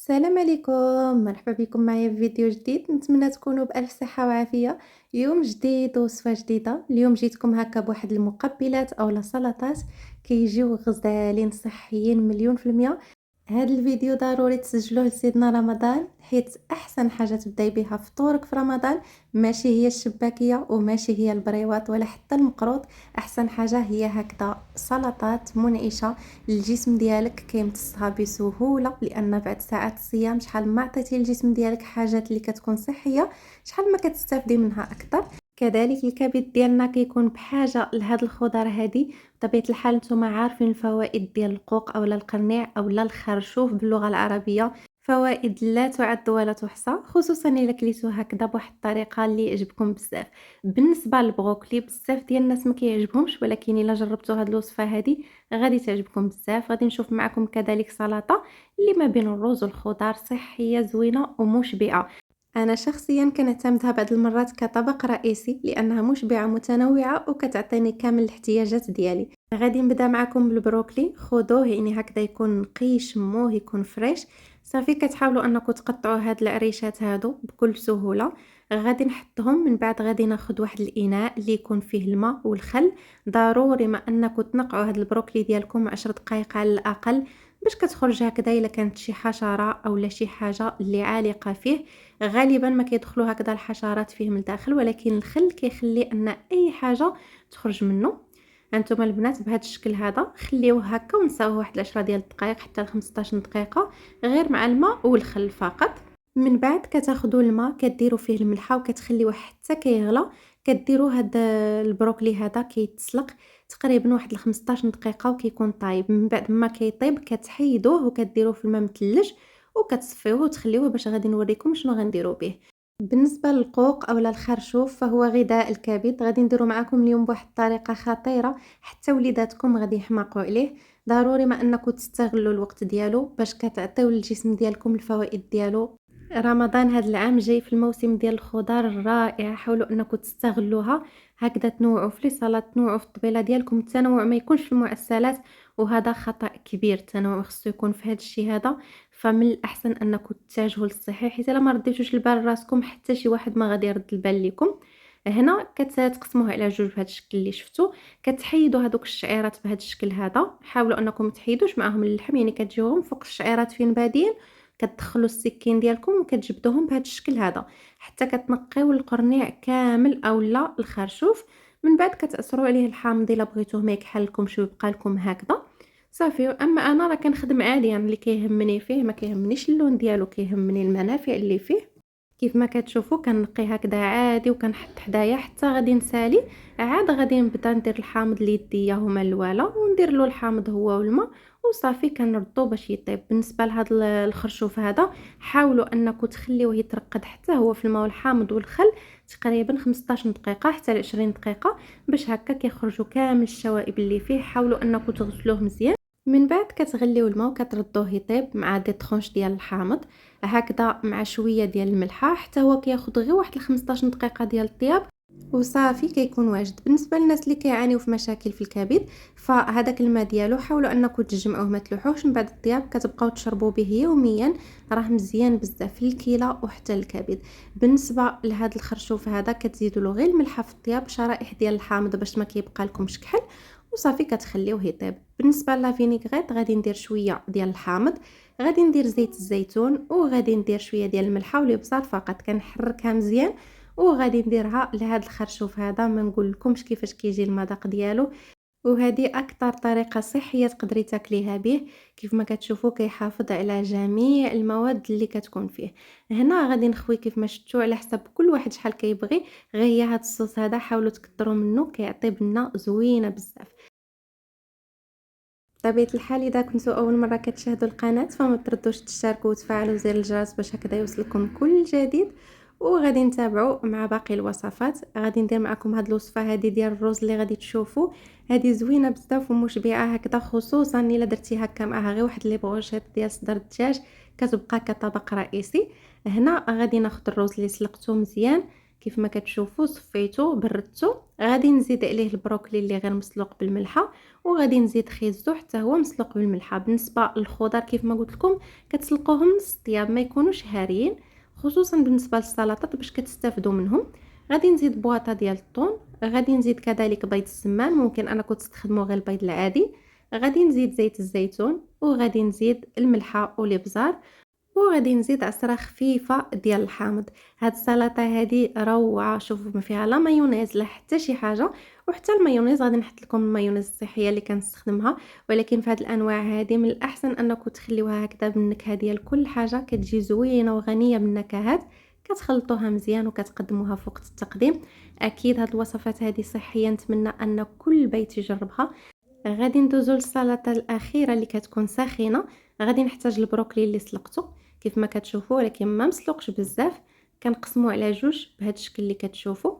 السلام عليكم، مرحبا بكم معايا في فيديو جديد. نتمنى تكونوا بألف صحة وعافية. يوم جديد ووصفة جديدة. اليوم جيتكم هكا بواحد المقبلات أو سلطات كيجيو غزالين صحيين مليون في المية. هاد الفيديو ضروري تسجلوه لسيدنا رمضان، حيت احسن حاجه تبداي بها فطورك في رمضان ماشي هي الشباكيه وماشي هي البريوات ولا حتى المقروط. احسن حاجه هي هكذا سلطات منعشه للجسم ديالك، كيمتصها بسهوله، لان بعد ساعات الصيام شحال ما عطيتي للجسم ديالك حاجات اللي كتكون صحيه شحال ما كتستافدي منها اكثر. كذلك الكبد ديالنا كيكون بحاجه لهاد الخضر هادي. بطبيعة الحال نتوما عارفين الفوائد ديال القوق أولا القرنيع أولا الخرشوف باللغة العربية، فوائد لا تعد ولا تحصى، خصوصا إلا كليتو هكذا بواحد الطريقة اللي يعجبكم بزاف. بالنسبة للبروكلي بزاف ديال الناس ما كيعجبهمش، ولكن إلا جربتو هاد الوصفة هادي غادي تعجبكم بزاف. غادي نشوف معكم كذلك سلطة اللي ما بين الرز والخضار، صحية زوينة ومشبعة. أنا شخصيًا كنعتمدها بعض المرات كطبق رئيسي، لأنها مشبعة متنوعة وكتعطيني كامل الاحتياجات ديالي. غادي نبدا معكم بالبروكلي. خذوه يعني هكذا يكون نقي، شموه يكون فريش. صافي كتحاولوا انكم تقطعوا هاد العريشات هادو بكل سهوله. غادي نحطهم، من بعد غادي ناخذ واحد الاناء اللي يكون فيه الماء والخل. ضروري ما انكم تنقعوا هاد البروكلي ديالكم 10 دقائق على الاقل، باش كتخرج هكذا. الا كانت شي حشره اولا شي حاجه اللي عالقه فيه، غالبا ما كيدخلوا هكذا الحشرات فيه من الداخل، ولكن الخل كيخلي ان اي حاجه تخرج منه. هانتوما البنات بهذا الشكل هذا خليوه هكا ونساوه واحد 10 ديال الدقائق حتى ل 15 دقيقه، غير مع الماء والخل فقط. من بعد كتاخذوا الماء كديروا فيه الملحه وكتخليوه حتى كيغلى. كديروا هذا البروكلي هذا كيتسلق تقريبا واحد ل 15 دقيقه وكيكون طايب. من بعد ما كيطيب كتحيدوه وكديروه في الماء متلج وكتصفيوه وتخليوه، باش غادي نوريكم شنو غنديروا به. بالنسبة للقوق أولا الخرشوف فهو غذاء الكبد. غادي نديرو معاكم اليوم بواحد الطريقة خطيرة، حتى وليداتكم غادي يحماقوا عليه. ضروري ما انكم تستغلوا الوقت ديالو باش كتعطيو للجسم ديالكم الفوائد ديالو. رمضان هذا العام جاي في الموسم ديال الخضار الرائع، حاولوا انكم تستغلوها هكذا، تنوعوا في السلطات، تنوعوا في الطبيله ديالكم. التنوع ما يكونش في المعسلات، وهذا خطأ كبير. التنوع خصو يكون في هذا الشيء هذا. فمن الأحسن أنكم تتجهوا للصحي، حيت إلا ما رديتوش البال راسكم حتى شي واحد ما غادي يرد البال ليكم. هنا كتقسموها على جوج بهذا الشكل اللي شفتوا. كتحيدوا هذوك الشعيرات بهذا الشكل هذا. حاولوا انكم ما تحيدوش معاهم اللحم، يعني كتجيوهم فوق الشعيرات فين بادين، كتدخلوا السكين ديالكم وكتجبدوهم بهذا الشكل هذا حتى كتنقيو القرنيع كامل اولا الخرشوف. من بعد كتعصروا عليه الحامض الا بغيتوه ما يكحلكمش ويبقى لكم هكذا. صافي. اما انا راه كنخدم عادي، يعني اللي كيهمني فيه ما كيهمنيش اللون ديالو، كيهمني المنافع اللي فيه. كيف ما كتشوفوا كنقي هكذا عادي وكنحط حدايا حتى غادي نسالي. عاد غادي نبدا ندير الحامض ليديا هما الاولى، وندير له الحامض هو والماء وصافي كنردو باش يطيب. بالنسبه لهذا الخرشوف هذا حاولوا انكم تخليوه يترقد حتى هو في الماء والحامض والخل تقريبا 15 دقيقه حتى ل 20 دقيقه، باش هكا كيخرجوا كامل الشوائب اللي فيه. حاولوا انكم تغسلوه مزيان. من بعد كتغليو الماء وكتردوه يطيب مع دي طرونش ديال الحامض هكذا مع شويه ديال الملحه، حتى هو كياخذ غير واحد 15 دقيقه ديال الطياب وصافي كيكون واجد. بالنسبه للناس اللي كيعانيو في مشاكل في الكبد، فهذاك الماء ديالو حاولوا انكم تجمعوه ما تلوحوش. من بعد الطياب كتبقاو تشربوا به يوميا، راه مزيان بزاف للكلى وحتى للكبد. بالنسبه لهذا الخرشوف هذا كتزيدوا له غير الملحه في الطياب، شرائح ديال الحامض باش ما كيبقى لكمش كحل، وصافي كتخليوه يطيب. بالنسبه لافينيغريت غادي ندير شويه ديال الحامض، غادي ندير زيت الزيتون، وغادي ندير شويه ديال الملحه والابزار فقط. كنحركها مزيان وغادي نديرها لهذا الخرشوف هذا. ما نقول لكمش كيفاش كيجي المذاق ديالو، وهذه اكثر طريقه صحيه تقدري تاكليها به. كيف ما كتشوفوا كيحافظ على جميع المواد اللي كتكون فيه. هنا غادي نخوي كيف ما شفتوا على حسب كل واحد شحال كيبغي. غير هي هذا الصوص هذا حاولوا تكثروا منه، كيعطي بنه زوينه بزاف. بطبيعة الحال إذا كنتوا أول مرة كتشاهدوا القناة فما تردوش تشتركوا وتفعلوا زر الجرس باش هكذا يوصلكم كل جديد. وغادي نتابعوا مع باقي الوصفات. غادي ندير معكم هاد الوصفه هذه ديال الرز اللي غادي تشوفوا. هذه زوينه بزاف ومشبعه هكذا، خصوصا الا درتي هكا معها غير واحد لي بروشيط ديال صدر الدجاج كتبقى كطبق رئيسي. هنا غادي ناخذ الرز اللي سلقته مزيان، كيف ما كتشوفوا صفيته بردته. غادي نزيد عليه البروكلي اللي غير مسلوق بالملحه، وغادي نزيد خيزو حتى هو مسلوق بالملحه. بالنسبه للخضر كيف ما قلت لكم كتسلقوهم نص طياب، ما يكونوش هاريين، خصوصا بالنسبه للسلطات باش كتستافدوا منهم. غادي نزيد بواطه ديال الطون، غادي نزيد كذلك بيض السمان، ممكن انا كنت تستخدموا غير البيض العادي. غادي نزيد زيت الزيتون، وغادي نزيد الملحه والابزار، وغادي نزيد عصره خفيفه ديال الحامض. هاد السلطه هادي روعه، شوفوا ما فيها لا مايونيز لا حتى شي حاجه. وحتى المايونيز غادي نحط لكم المايونيز الصحيه اللي كنستخدمها، ولكن في هاد الانواع هادي من الاحسن انكم تخليوها هكذا بالنكهه ديال كل حاجه، كتجي زوينه وغنيه بالنكهات. كتخلطوها مزيان وكتقدموها فوق التقديم. اكيد هاد الوصفات هادي صحيه، نتمنى ان كل بيت يجربها. غادي ندوزو للسلطه الاخيره اللي كتكون ساخنه. غادي نحتاج البروكلي اللي سلقته كيف ما كتشوفوا، ولكن ما مسلوقش بزاف. كنقسموه على جوج بهذا الشكل اللي كتشوفوا.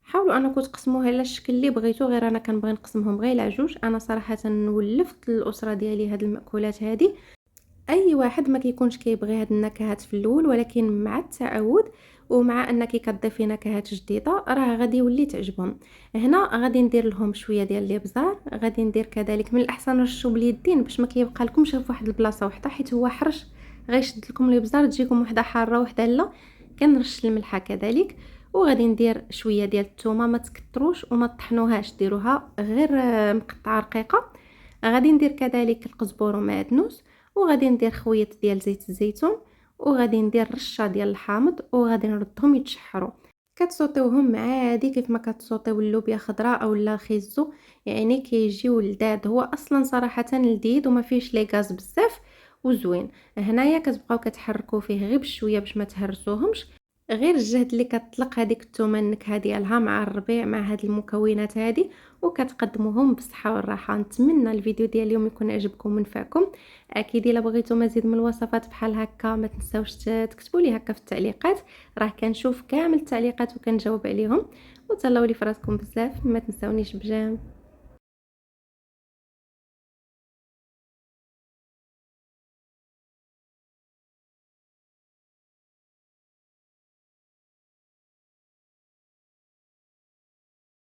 حاولوا انكم تقسموه على الشكل اللي بغيتو، غير انا كنبغي نقسمهم غير على جوج. انا صراحه ولفت الاسره ديالي هاد المأكولات هادي. اي واحد ما كيكونش كيبغي هاد النكهات في الاول، ولكن مع التعود ومع انك كتضيفي نكهات جديده راه غادي يولي تعجبهم. هنا غادي ندير لهم شويه ديال الابزار، غادي ندير كذلك من الاحسن رشوا باليدين باش ما كيبقى لكمش في واحد البلاصه وحده، حيت هو حرش غيشد لكم الابزار تجيكم وحده حاره وحده لا. كنرش الملحه كذلك، وغادي ندير شويه ديال الثومه، ما تكتروش وما تطحنوهاش، ديروها غير مقطعه رقيقه. غادي ندير كذلك القزبور ومعدنوس، وغادي ندير خويط ديال زيت الزيتون، وغادي ندير رشه ديال الحامض، وغادي نردهم يتشحروا. كتصوتيوهم عادي كيف ما كتصوتيو اللوبيا خضراء او لا الخيزو، يعني كيجيو لذاذ. هو اصلا صراحه لذيذ وما فيهش لي غاز بزاف وزوين. هنايا كتبقاو كتحركوا فيه غير بشويه باش ما تهرسوهمش. غير الجهد اللي كتطلق هذيك الثومه النكهه ديالها مع الربيع مع هاد المكونات هذه، وكتقدموهم بالصحه والراحه. نتمنى الفيديو ديال اليوم يكون عجبكم ونفعكم. اكيد الا بغيتوا مزيد من الوصفات بحال هكا ما تنساوش تكتبوا لي هكا في التعليقات، راه كنشوف كامل التعليقات وكنجاوب عليهم. وتهلاو لي فراسكم بزاف، ما تنساونيش بجام.